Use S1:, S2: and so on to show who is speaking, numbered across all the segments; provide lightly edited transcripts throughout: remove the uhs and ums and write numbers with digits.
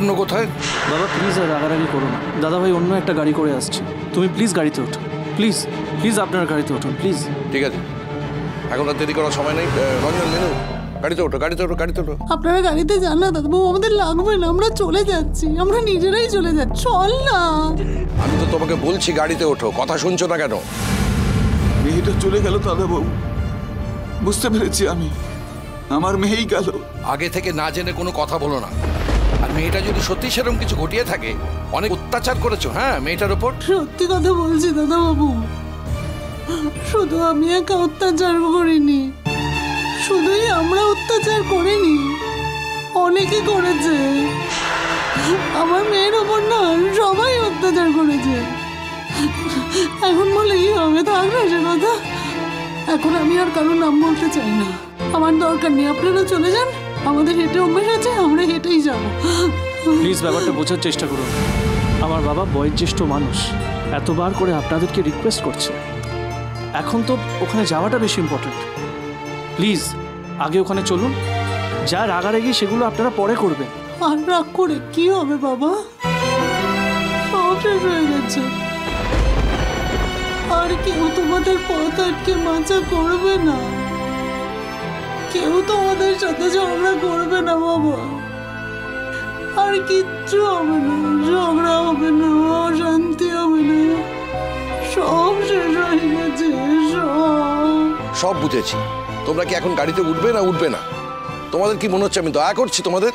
S1: অন্য কোথায়।
S2: বাবা প্লিজ আর রাগারাগি করো না, দাদা ভাই অন্য একটা গাড়ি করে আসছে, তুমি প্লিজ গাড়িতে ওঠো, প্লিজ প্লিজ আপনার গাড়িতে ওঠুন প্লিজ।
S1: ঠিক আছে, এখন আর দেরি করার সময় নেই। রঞ্জন, মেনু, গাড়িতে ওঠো, গাড়িতে ওঠো, গাড়িতে ওঠো।
S3: আপনারা গাড়িতে যান না দাদাবাবু, আমাদের লাগবে না, আমরা চলে যাচ্ছি, আমরা নিজেরাই চলে যাচ্ছি, চল না।
S1: আমি তো তোমাকে বলছি গাড়িতে ওঠো, কথা শুনছো না কেন?
S4: মেয়েটা চলে গেল দাদাবাবু, বুঝতে পেরেছি আমি, আমার মেয়েই গেল।
S1: আগে থেকে না জেনে কোনো কথা বলো না। আর মেয়েটা যদি সত্যি সেরকম কিছু ঘটিয়ে থাকে, অনেক অত্যাচার করেছো হ্যাঁ মেয়েটার উপর।
S3: সত্যি কথা বলছি দাদাবাবু, শুধু আমি একা অত্যাচার করিনি, শুধুই আমরা অত্যাচার করিনি, অনেকে করেছে। আমার মেয়ের ওপর না সবাই অত্যাচার করেছে। এখন বলে কি হবে, থাক না সে কথা। এখন আমি আর কারোর নাম বলতে চাই না, আমার দরকার নেই, আপনারা চলে যান, আমাদের হেঁটে অভ্যাস আছে, আমরা হেঁটেই যাবো।
S2: প্লিজ ব্যাপারটা বোঝার চেষ্টা করুন, আমার বাবা বয়োজ্যেষ্ঠ মানুষ, এতবার করে আপনাদেরকে রিকোয়েস্ট করছে, এখন তো ওখানে যাওয়াটা বেশি ইম্পর্টেন্ট। প্লিজ আগে ওখানে চলুন, যা রাগারাগি সেগুলো আপনারা পরে করবেন।
S3: আর রাগ করে কি হবে বাবা, সব শেষ হয়ে গেছে, আর কেউ তোমাদের পথ আটকে বাঁচা করবে না, কেউ তোমাদের সাথে ঝগড়া করবে না বাবা, আর কিচ্ছু হবে না, ঝগড়া হবে না, অশান্তি হবে না, সব শেষ হয়ে গেছে,
S1: সব বুঝেছি। তোমরা কি এখন গাড়িতে উঠবে না উঠবে না? তোমাদের কি মনে হচ্ছে আমি দয়া করছি তোমাদের?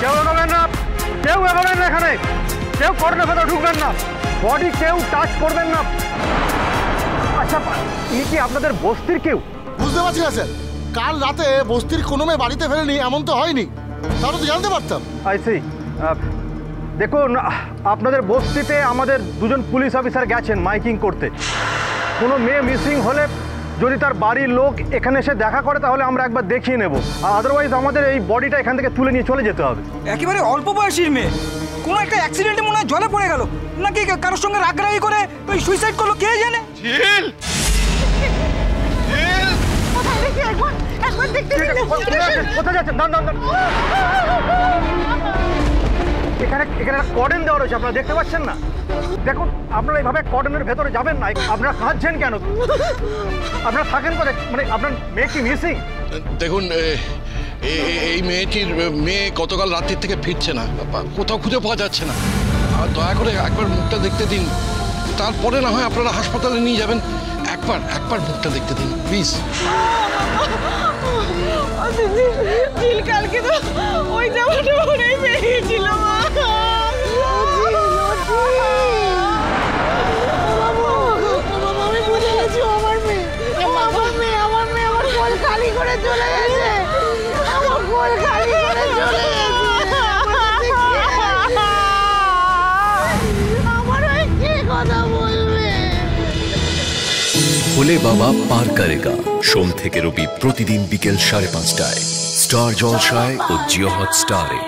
S5: কেউ এগোবেন না, কেউ এগোবেন না, এখানে কেউ কর্নের ভেতর ঢুকবেন না, বডি কেউ টাচ করবেন না। আচ্ছা, ইনি কি আপনাদের বস্তির কেউ?
S6: বুঝতে পারছি না স্যার, কাল রাতে বস্তির কোনো মেয়ে বাড়িতে ফেরেনি এমন তো হয়নি, তাহলে তো জানতে পারতাম।
S5: I see. দেখুন, আপনাদের বস্তিতে আমাদের দুজন পুলিশ অফিসার গেছেন মাইকিং করতে। কোনো মেয়ে মিসিং হলে যদি তার বাড়ির লোক এখানে এসে দেখা করে তাহলে আমরা একবার দেখিয়ে নেব, আর আদারওয়াইজ আমাদের এই বডিটা এখান থেকে তুলে নিয়ে চলে যেতে হবে।
S7: একেবারে অল্প বয়সীর মেয়ে, কোনো একটা অ্যাক্সিডেন্টে মনে হয় জলে পড়ে গেল, নাকি কারোর সঙ্গে রাগারাগি করে ওই সুইসাইড করলো, কে জানে।
S5: কোথায় যাচ্ছেন? এখানে এখানে কর্ডন দেওয়া রয়েছে, আপনারা দেখতে পাচ্ছেন না? দেখুন, আপনারা এইভাবে কর্ডনের ভেতরে যাবেন না। আপনারা কাঁদছেন কেন? আপনারা থাকেন কোথায়? মানে আপনার মেয়ে কি মিসিং?
S1: দেখুন, এই মেয়ে গতকাল রাত্রির থেকে ফিরছে না, কোথাও খুঁজে পাওয়া যাচ্ছে না। আর দয়া করে একবার মুখটা দেখতে দিন, তারপরে না হয় আপনারা হাসপাতালে নিয়ে যাবেন। একবার মুখটা দেখতে দিন প্লিজ।
S3: কালকে তো ওই জামাটা পরেই বেরিয়েছিল মা। আমি বুঝে গেছি আমার মেয়ে আমার কোল খালি করে চলে গেছে, আমার কোল খালি করে চলে গেছে। আমার কি কথা বলবে?
S8: ভোলে বাবা পার করেগা, সোম থেকে রবি প্রতিদিন বিকেল 5:30টায় স্টার জলসায় ও জিও হটস্টারে।